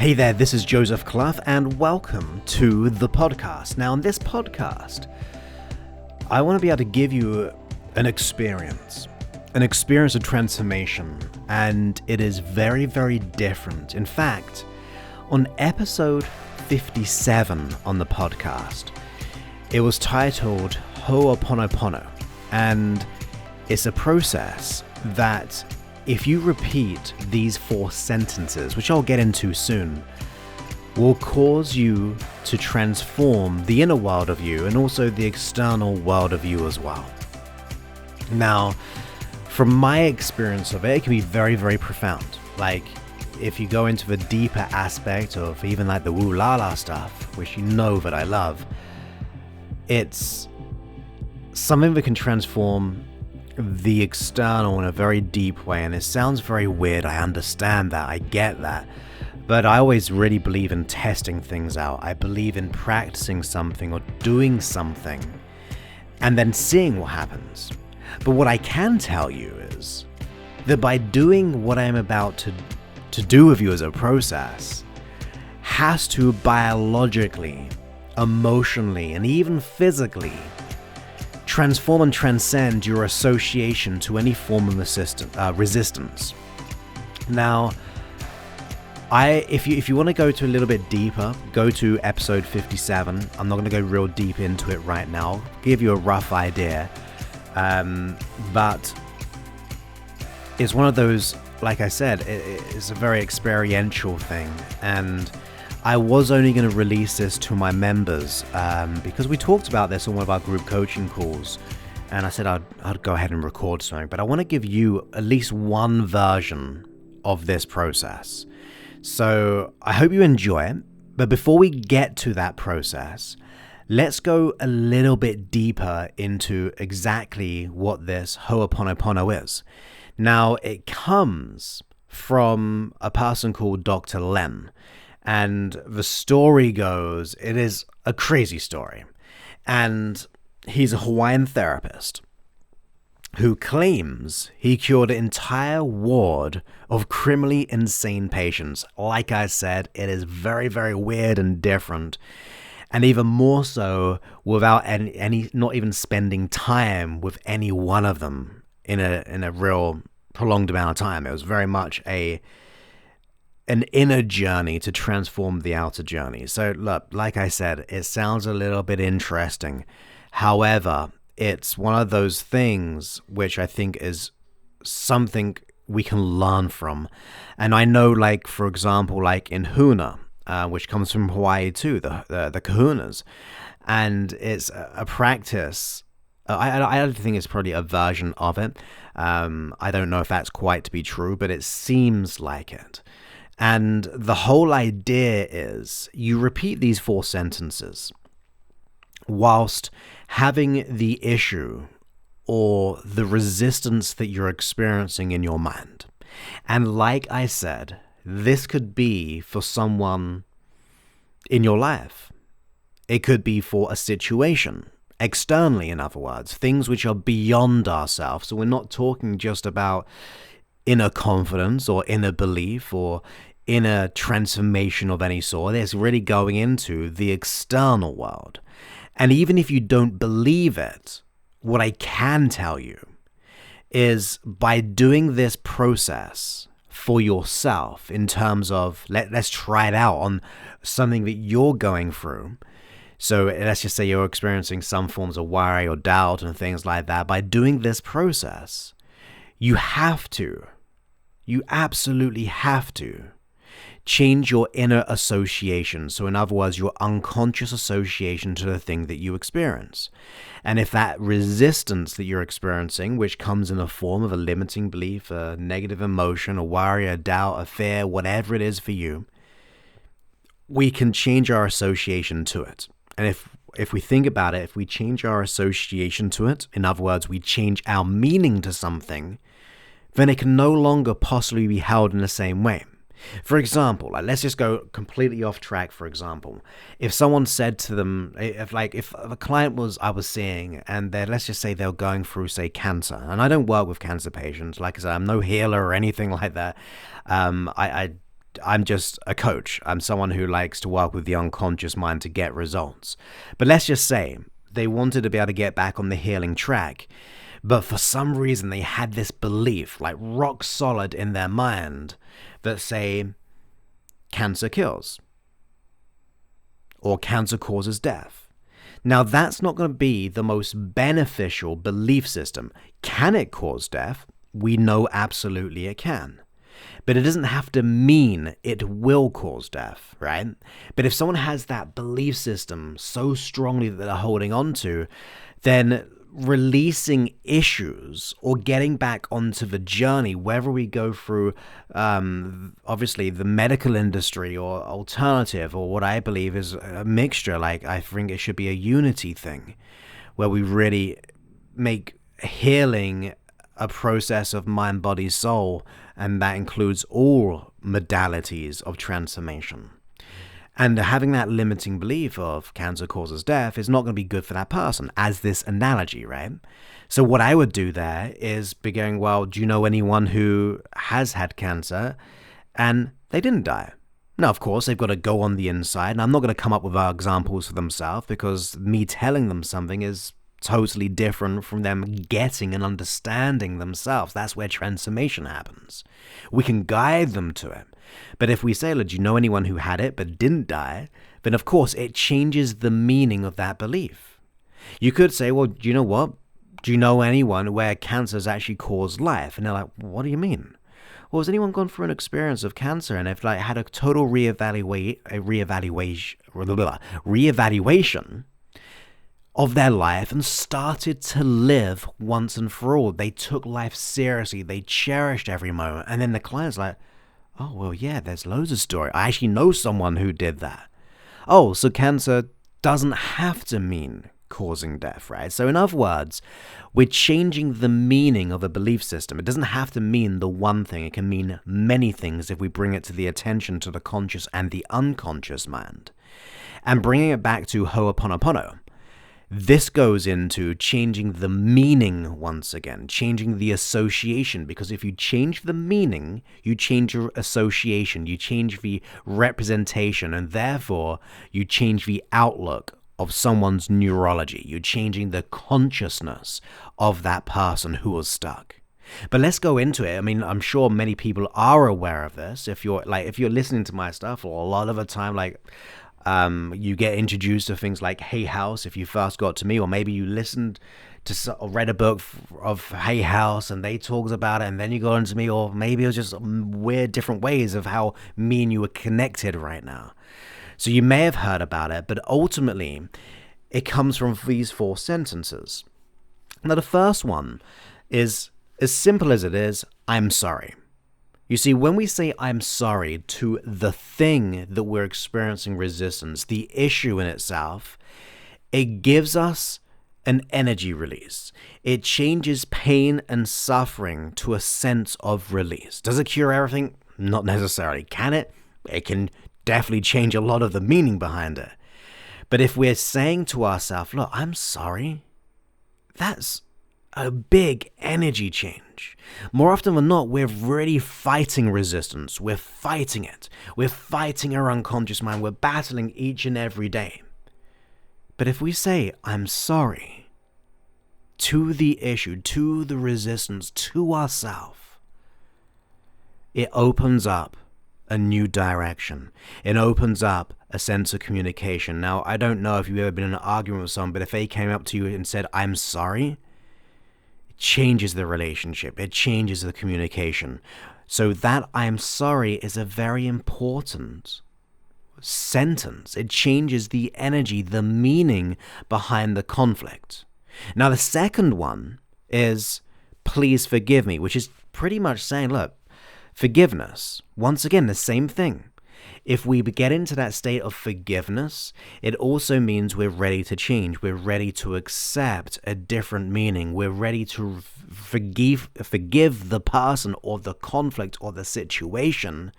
Hey there, this is Joseph Clough, and welcome to the podcast. Now, in this podcast, I want to be able to give you an experience of transformation, and it is very, very different. In fact, on episode 57 on the podcast, it was titled Ho-oponopono, and it's a process that if you repeat these 4 sentences, which I'll get into soon, will cause you to transform the inner world of you and also the external world of you as well. Now, from my experience of it, it can be very, very profound. Like, if you go into the deeper aspect of even like the woo-la-la stuff, which you know that I love, it's something that can transform the external in a very deep way. And it sounds very weird, I understand that, I get that, but I always really believe in testing things out. I believe in practicing something or doing something and then seeing what happens. But what I can tell you is that by doing what I'm about to do with you as a process has to biologically, emotionally, and even physically transform and transcend your association to any form of resistance. Now, if you want to go to a little bit deeper, go to episode 57. I'm not going to go real deep into it right now. I'll give you a rough idea, but it's one of those, like I said, it's a very experiential thing, and I was only going to release this to my members because we talked about this on one of our group coaching calls, and I said I'd go ahead and record something, but I want to give you at least one version of this process. So I hope you enjoy it, but before we get to that process, let's go a little bit deeper into exactly what this Ho-oponopono is. Now, it comes from a person called Dr. Len. And the story goes, it is a crazy story. And he's a Hawaiian therapist who claims he cured an entire ward of criminally insane patients. Like I said, it is very, very weird and different. And even more so without any not even spending time with any one of them in a real prolonged amount of time. It was very much an inner journey to transform the outer journey. So look, like I said, it sounds a little bit interesting. However, it's one of those things which I think is something we can learn from. And I know, like, for example, like in Huna, which comes from Hawaii too, the kahunas, and it's a practice. I don't think it's probably a version of it. I don't know if that's quite to be true, but it seems like it. And the whole idea is you repeat these 4 sentences whilst having the issue or the resistance that you're experiencing in your mind. And like I said, this could be for someone in your life. It could be for a situation, externally, in other words, things which are beyond ourselves. So we're not talking just about inner confidence or inner belief or inner transformation of any sort. It's really going into the external world. And even if you don't believe it, what I can tell you is by doing this process for yourself in terms of let's try it out on something that you're going through. So let's just say you're experiencing some forms of worry or doubt and things like that. By doing this process, you absolutely have to change your inner association. So in other words, your unconscious association to the thing that you experience. And if that resistance that you're experiencing, which comes in the form of a limiting belief, a negative emotion, a worry, a doubt, a fear, whatever it is for you, we can change our association to it. And if we think about it, if we change our association to it, in other words, we change our meaning to something, then it can no longer possibly be held in the same way. For example, like, let's just go completely off track. For example, if someone said to them, if a client I was seeing, and let's just say they're going through, say, cancer, and I don't work with cancer patients. Like I said, I'm no healer or anything like that. I I'm just a coach. I'm someone who likes to work with the unconscious mind to get results. But let's just say they wanted to be able to get back on the healing track. But for some reason, they had this belief, like rock solid in their mind, that say, cancer kills. Or cancer causes death. Now, that's not going to be the most beneficial belief system. Can it cause death? We know absolutely it can. But it doesn't have to mean it will cause death, right? But if someone has that belief system so strongly that they're holding on to, then releasing issues or getting back onto the journey, whether we go through obviously the medical industry or alternative, or what I believe is a mixture, like I think it should be a unity thing where we really make healing a process of mind, body, soul, and that includes all modalities of transformation. And having that limiting belief of cancer causes death is not going to be good for that person, as this analogy, right? So what I would do there is be going, well, do you know anyone who has had cancer and they didn't die? Now, of course, they've got to go on the inside, and I'm not going to come up with examples for themselves, because me telling them something is totally different from them getting and understanding themselves. That's where transformation happens. We can guide them to it. But if we say, look, do you know anyone who had it but didn't die? Then of course it changes the meaning of that belief. You could say, well, do you know what? Do you know anyone where cancer has actually caused life? And they're like, what do you mean? Well, has anyone gone through an experience of cancer and have like had a total reevaluation of their life and started to live once and for all? They took life seriously. They cherished every moment. And then the client's like, oh, well, yeah, there's loads of story. I actually know someone who did that. Oh, so cancer doesn't have to mean causing death, right? So in other words, we're changing the meaning of a belief system. It doesn't have to mean the one thing. It can mean many things if we bring it to the attention to the conscious and the unconscious mind. And bringing it back to Ho-oponopono, this goes into changing the meaning once again, changing the association, because if you change the meaning, you change your association, you change the representation, and therefore you change the outlook of someone's neurology. You're changing the consciousness of that person who was stuck. But let's go into it. I mean, I'm sure many people are aware of this. If you're listening to my stuff, or a lot of the time, you get introduced to things like Hay House if you first got to me, or maybe you listened to or read a book of Hay House and they talked about it, and then you got into me, or maybe it was just weird different ways of how me and you are connected right now. So you may have heard about it, but ultimately it comes from these 4 sentences. Now the first one is as simple as it is, I'm sorry. You see, when we say I'm sorry to the thing that we're experiencing resistance, the issue in itself, it gives us an energy release. It changes pain and suffering to a sense of release. Does it cure everything? Not necessarily. Can it? It can definitely change a lot of the meaning behind it. But if we're saying to ourselves, look, I'm sorry, that's a big energy change. More often than not, we're really fighting resistance. We're fighting it. We're fighting our unconscious mind. We're battling each and every day. But if we say, I'm sorry, to the issue, to the resistance, to ourselves, it opens up a new direction. It opens up a sense of communication. Now, I don't know if you've ever been in an argument with someone, but if they came up to you and said, I'm sorry, changes the relationship. It changes the communication. So that I'm sorry is a very important sentence. It changes the energy, the meaning behind the conflict. Now, the second one is please forgive me, which is pretty much saying, look, forgiveness, once again, the same thing. If we get into that state of forgiveness, it also means we're ready to change. We're ready to accept a different meaning. We're ready to forgive the person or the conflict or the situation.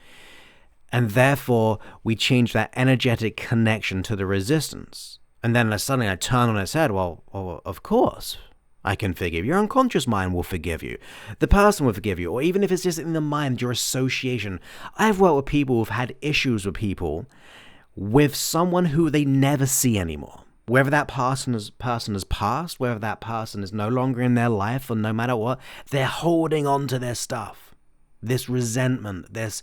And therefore, we change that energetic connection to the resistance. And then suddenly I turn on its head. Well, of course, I can forgive. Your unconscious mind will forgive you. The person will forgive you. Or even if it's just in the mind, your association. I've worked with people who've had issues with people with someone who they never see anymore. Whether that person has passed, whether that person is no longer in their life, or no matter what, they're holding on to their stuff. This resentment, this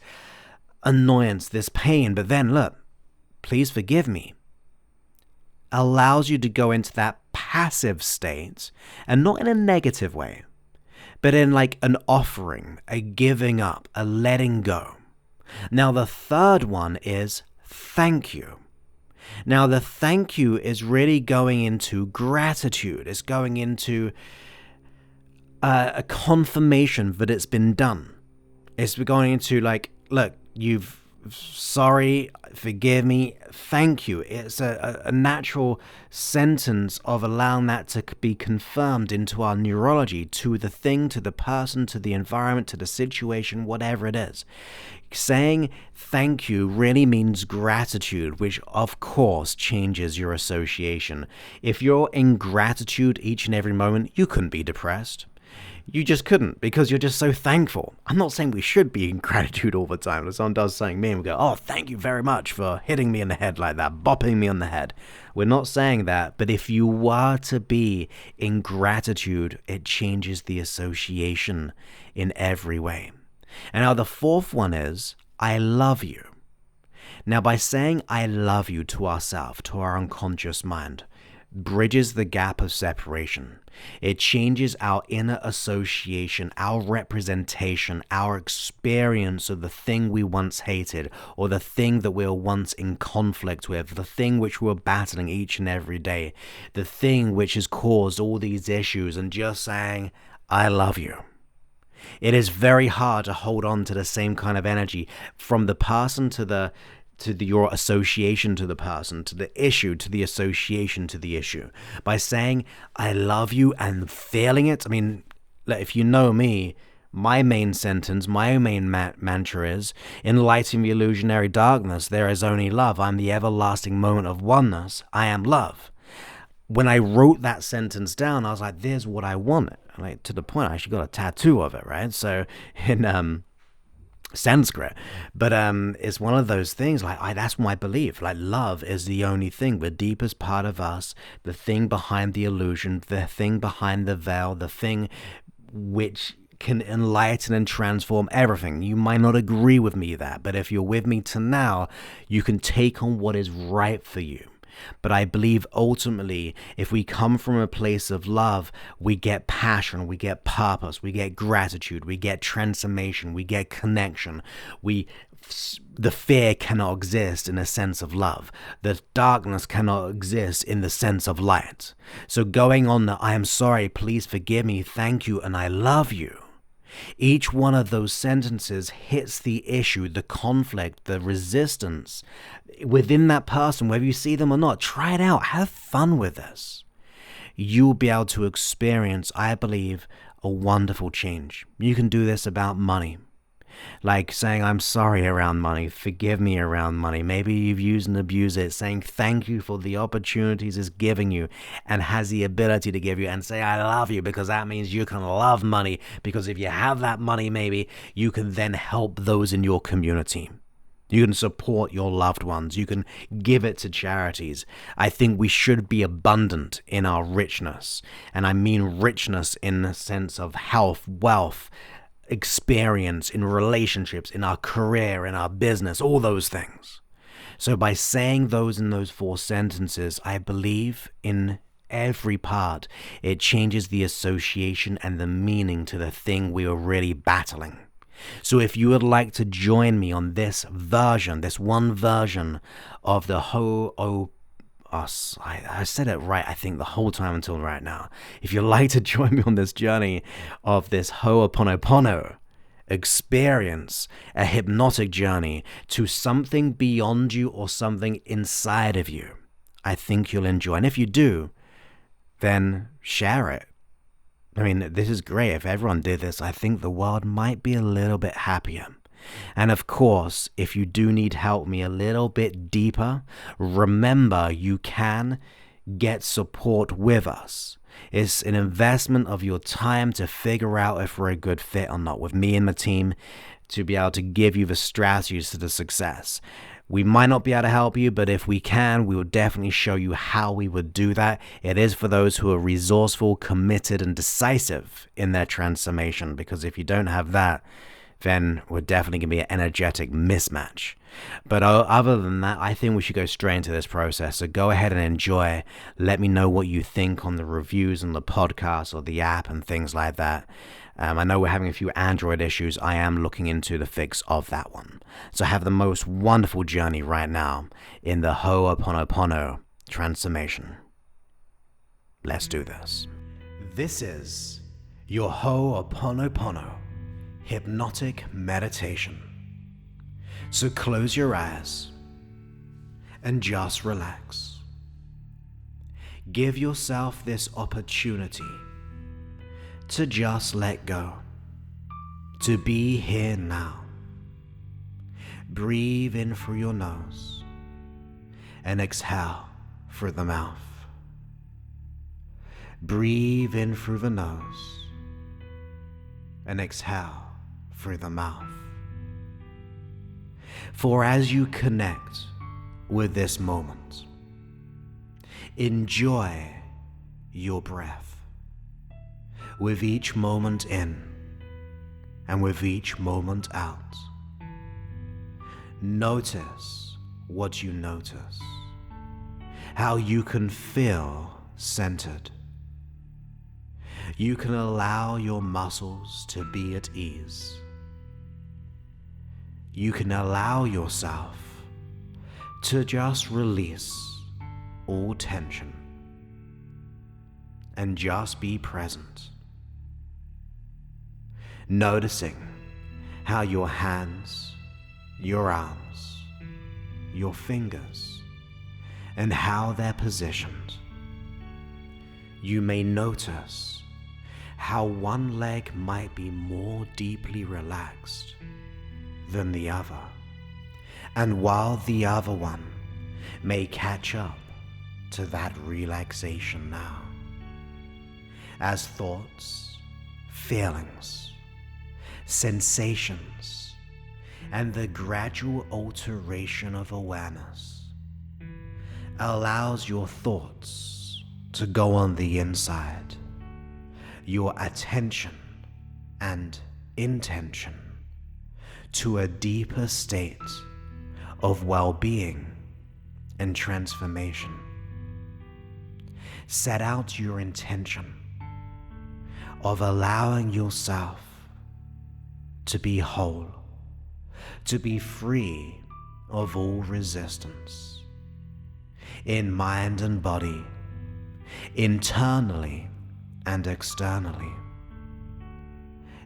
annoyance, this pain. But then, look, please forgive me, allows you to go into that passive state, and not in a negative way, but in like an offering, a giving up, a letting go. Now, the third one is thank you. Now, the thank you is really going into gratitude. It's going into a confirmation that it's been done. It's going into like, look, sorry, forgive me, thank you. It's a natural sentence of allowing that to be confirmed into our neurology, to the thing, to the person, to the environment, to the situation, whatever it is. Saying thank you really means gratitude, which of course changes your association. If you're in gratitude each and every moment, you couldn't be depressed. You just couldn't, because you're just so thankful. I'm not saying we should be in gratitude all the time. If someone does something mean, we go, oh, thank you very much for hitting me in the head like that, bopping me on the head. We're not saying that, but if you were to be in gratitude, it changes the association in every way. And now the fourth one is, I love you. Now, by saying I love you to ourselves, to our unconscious mind, bridges the gap of separation. It changes our inner association, our representation, our experience of the thing we once hated, or the thing that we were once in conflict with, the thing which we were battling each and every day, the thing which has caused all these issues, and just saying, I love you. It is very hard to hold on to the same kind of energy from the person to your association to the person, to the issue, to the association to the issue. By saying, I love you, and feeling it. I mean, if you know me, my main sentence, my main mantra is, in light in the illusionary darkness, there is only love. I'm the everlasting moment of oneness. I am love. When I wrote that sentence down, I was like, there's what I want. Like, to the point I actually got a tattoo of it, right? So in Sanskrit, but it's one of those things, like, that's my belief. Like, love is the only thing, the deepest part of us, the thing behind the illusion, the thing behind the veil, the thing which can enlighten and transform everything. You might not agree with me that, but if you're with me to now, you can take on what is right for you. But I believe ultimately, if we come from a place of love, we get passion, we get purpose, we get gratitude, we get transformation, we get connection. The fear cannot exist in a sense of love. The darkness cannot exist in the sense of light. So going on the, I am sorry, please forgive me, thank you, and I love you. Each one of those sentences hits the issue, the conflict, the resistance within that person, whether you see them or not. Try it out. Have fun with this. You'll be able to experience, I believe, a wonderful change. You can do this about money. Like saying, I'm sorry around money, forgive me around money. Maybe you've used and abused it, saying thank you for the opportunities it's giving you and has the ability to give you, and say, I love you, because that means you can love money, because if you have that money, maybe you can then help those in your community. You can support your loved ones. You can give it to charities. I think we should be abundant in our richness. And I mean richness in the sense of health, wealth, experience, in relationships, in our career, in our business, all those things. So by saying those in those 4 sentences, I believe in every part, it changes the association and the meaning to the thing we were really battling. So if you would like to join me on this version, this one version of the I said it right, I think, the whole time until right now. If you'd like to join me on this journey of this Ho-oponopono experience, a hypnotic journey to something beyond you or something inside of you, I think you'll enjoy. And if you do, then share it. I mean, this is great. If everyone did this, I think the world might be a little bit happier. And of course, if you do need help me a little bit deeper, remember you can get support with us. It's an investment of your time to figure out if we're a good fit or not with me and my team, to be able to give you the strategies to the success. We might not be able to help you, but if we can, we will definitely show you how we would do that. It is for those who are resourceful, committed, and decisive in their transformation, because if you don't have that, then we're definitely going to be an energetic mismatch. But other than that, I think we should go straight into this process. So go ahead and enjoy. Let me know what you think on the reviews on the podcast or the app and things like that. I know we're having a few Android issues. I am looking into the fix of that one. So have the most wonderful journey right now in the Ho-oponopono transformation. Let's do this. This is your Ho-oponopono hypnotic meditation. So close your eyes and just relax. Give yourself this opportunity to just let go, to be here now. Breathe in through your nose and exhale through the mouth. Breathe in through the nose and exhale through the mouth. For as you connect with this moment, enjoy your breath. With each moment in and with each moment out. Notice what you notice, how you can feel centered. You can allow your muscles to be at ease. You can allow yourself to just release all tension and just be present. Noticing how your hands, your arms, your fingers, and how they're positioned. You may notice how one leg might be more deeply relaxed than the other, and while the other one may catch up to that relaxation now, as thoughts, feelings, sensations, and the gradual alteration of awareness allows your thoughts to go on the inside, your attention and intention to a deeper state of well-being and transformation. Set out your intention of allowing yourself to be whole, to be free of all resistance, in mind and body, internally and externally.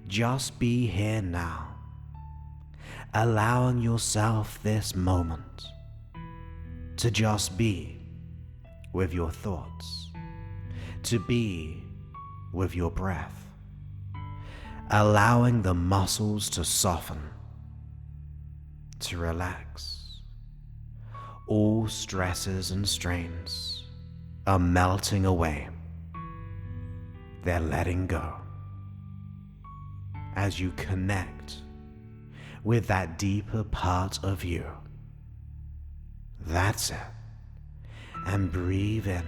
Just be here now, allowing yourself this moment to just be with your thoughts, to be with your breath, allowing the muscles to soften, to relax. All stresses and strains are melting away. They're letting go as you connect with that deeper part of you. That's it. And breathe in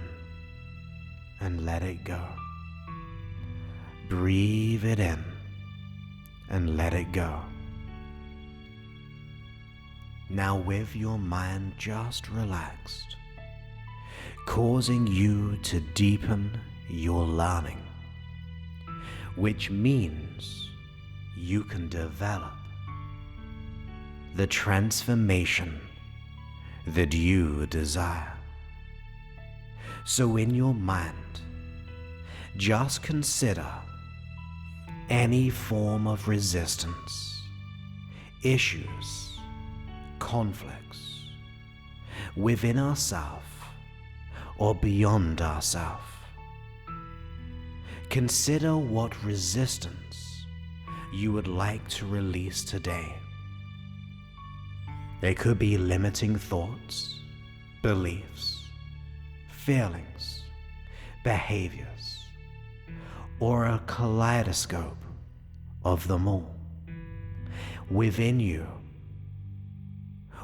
and let it go. Breathe it in and let it go. Now with your mind just relaxed, causing you to deepen your learning, which means you can develop the transformation that you desire. So in your mind, just consider any form of resistance, issues, conflicts within ourselves or beyond ourselves. Consider what resistance you would like to release today. They could be limiting thoughts, beliefs, feelings, behaviors, or a kaleidoscope of them all, within you,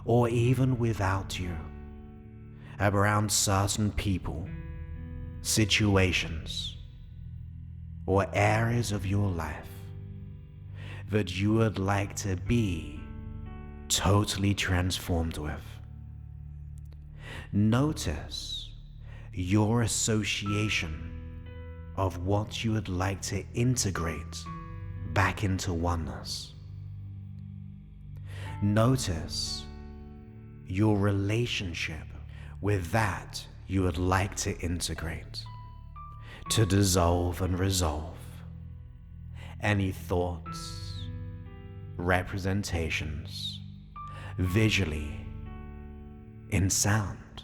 or even without you, around certain people, situations, or areas of your life that you would like to be totally transformed with. Notice your association of what you would like to integrate back into oneness. Notice your relationship with that you would like to integrate, to dissolve and resolve any thoughts, representations, visually, in sound,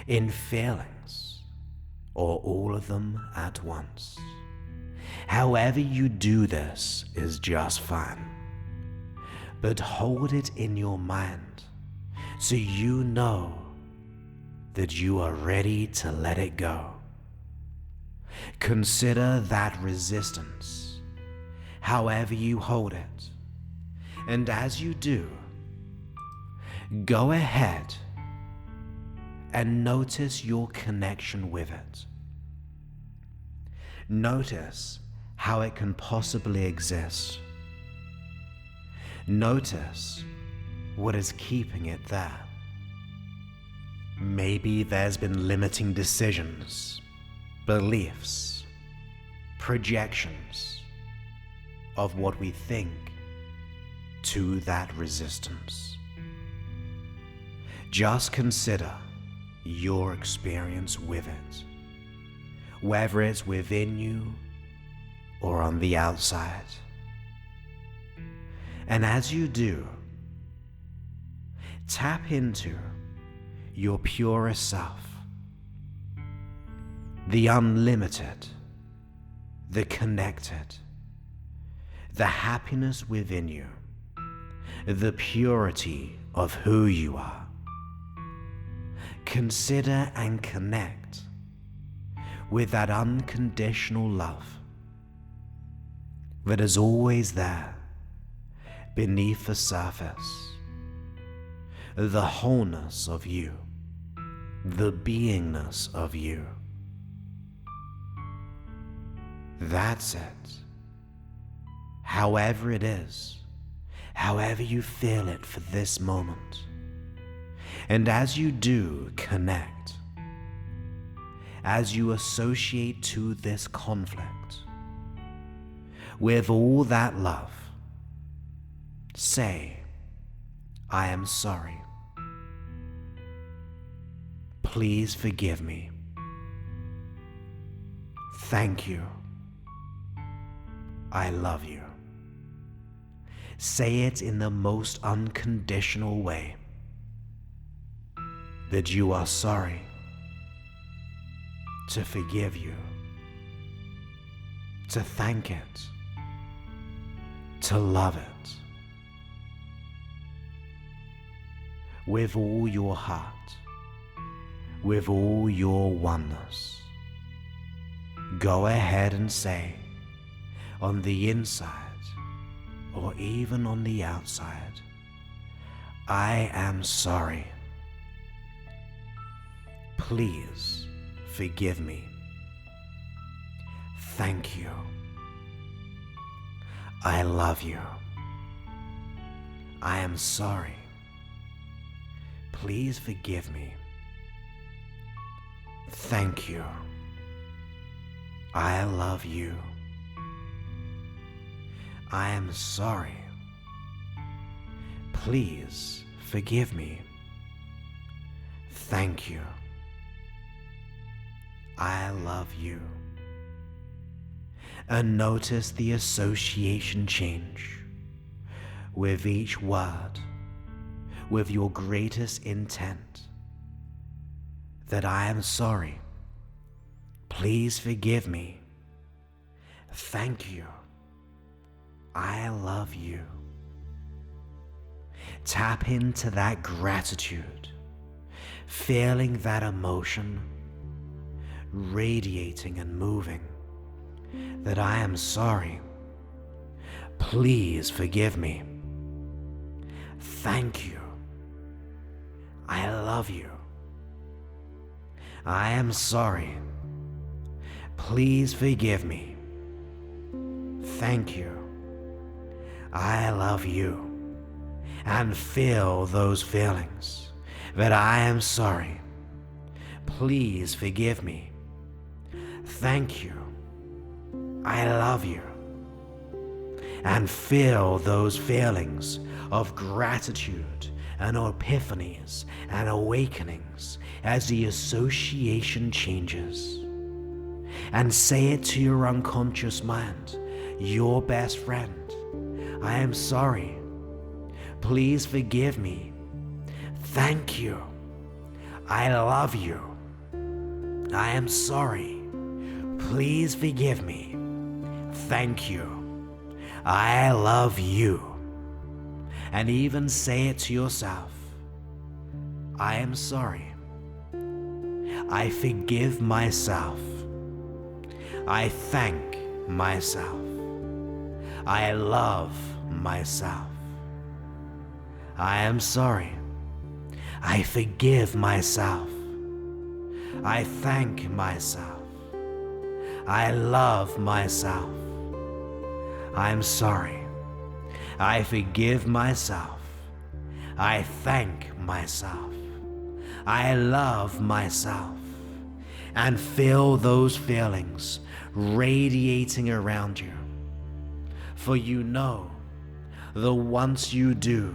in feelings, or all of them at once. However you do this is just fine, but hold it in your mind so you know that you are ready to let it go. Consider that resistance, however you hold it, and as you do, go ahead and notice your connection with it. Notice how it can possibly exist. Notice what is keeping it there. Maybe there's been limiting decisions, beliefs, projections of what we think to that resistance. Just consider your experience with it, whether it's within you or on the outside. And as you do, tap into your purest self, the unlimited, the connected, the happiness within you, the purity of who you are. Consider and connect with that unconditional love that is always there beneath the surface, the wholeness of you, the beingness of you. That's it. However it is, however you feel it for this moment. And as you do connect, as you associate to this conflict with all that love, say, I am sorry. Please forgive me. Thank you. I love you. Say it in the most unconditional way that you are sorry, to forgive you, to thank it, to love it. With all your heart, with all your oneness, go ahead and say, on the inside or even on the outside, I am sorry. Please forgive me. Thank you. I love you. I am sorry. Please forgive me. Thank you. I love you. I am sorry. Please forgive me. Thank you. I love you. And notice the association change with each word, with your greatest intent, that I am sorry. Please forgive me. Thank you. I love you. Tap into that gratitude, feeling that emotion radiating and moving that I am sorry. Please forgive me. Thank you. I love you. I am sorry. Please forgive me. Thank you. I love you. And feel those feelings that I am sorry. Please forgive me. Thank you. I love you. And feel those feelings of gratitude and epiphanies and awakenings as the association changes. And say it to your unconscious mind, your best friend. I am sorry. Please forgive me. Thank you. I love you. I am sorry. Please forgive me. Thank you. I love you. And even say it to yourself. I am sorry. I forgive myself. I thank myself. I love myself. I am sorry. I forgive myself. I thank myself. I love myself. I'm sorry. I forgive myself. I thank myself. I love myself. And feel those feelings radiating around you. For you know that once you do,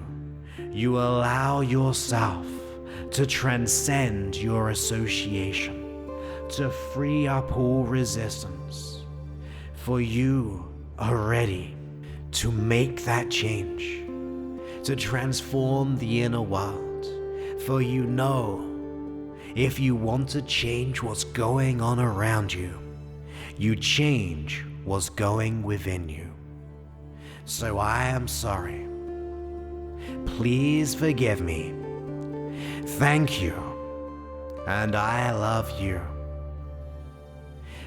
you allow yourself to transcend your association, to free up all resistance. For you are ready to make that change, to transform the inner world. For you know, if you want to change what's going on around you, you change what's going within you. So I am sorry. Please forgive me. Thank you. And I love you.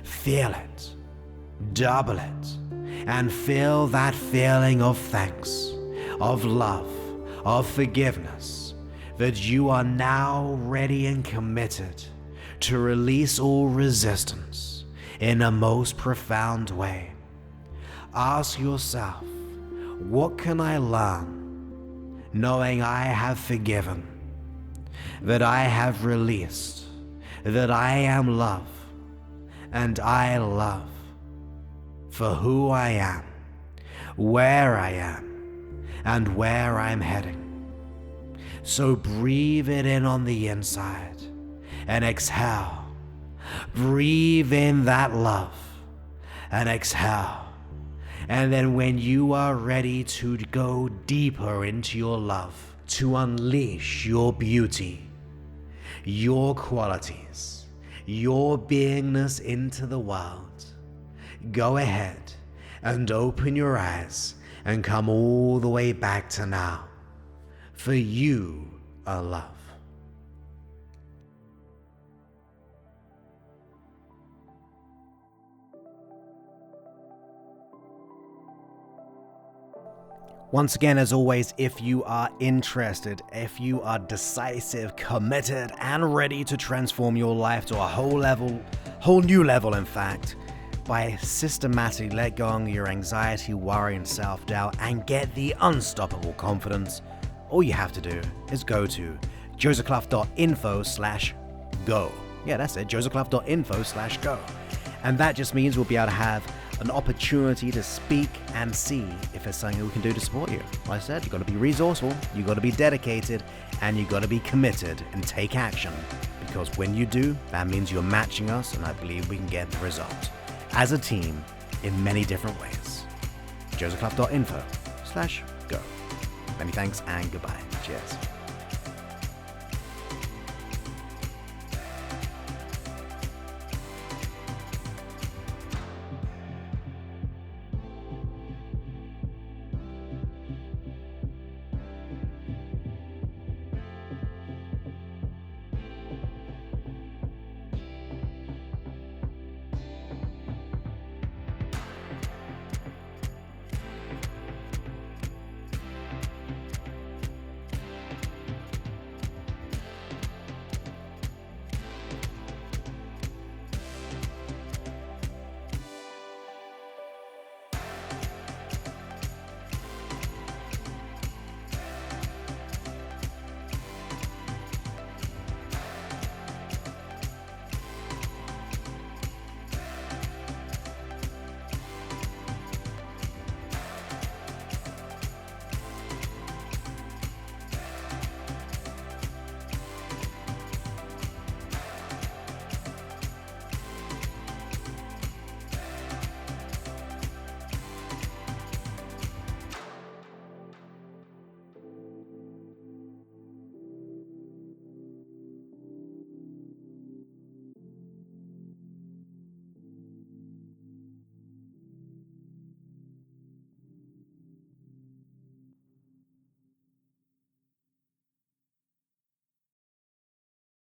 Feel it. Double it. And feel that feeling of thanks, of love, of forgiveness, that you are now ready and committed to release all resistance in a most profound way. Ask yourself, what can I learn knowing I have forgiven, that I have released, that I am love, and I love for who I am, where I am, and where I'm heading. So breathe it in on the inside and exhale. Breathe in that love and exhale. And then when you are ready to go deeper into your love, to unleash your beauty, your qualities, your beingness into the world, go ahead and open your eyes and come all the way back to now. For you are love. Once again, as always, if you are interested, if you are decisive, committed, and ready to transform your life to a whole new level, in fact, by systematically let go of your anxiety, worry, and self-doubt, and get the unstoppable confidence, all you have to do is go to josephclough.info/go. Yeah, that's it, josephclough.info/go. And that just means we'll be able to have an opportunity to speak and see if there's something we can do to support you. Like I said, you've got to be resourceful, you've got to be dedicated, and you've got to be committed and take action. Because when you do, that means you're matching us, and I believe we can get the result as a team in many different ways. josephclough.info/go. Many thanks and goodbye. Cheers.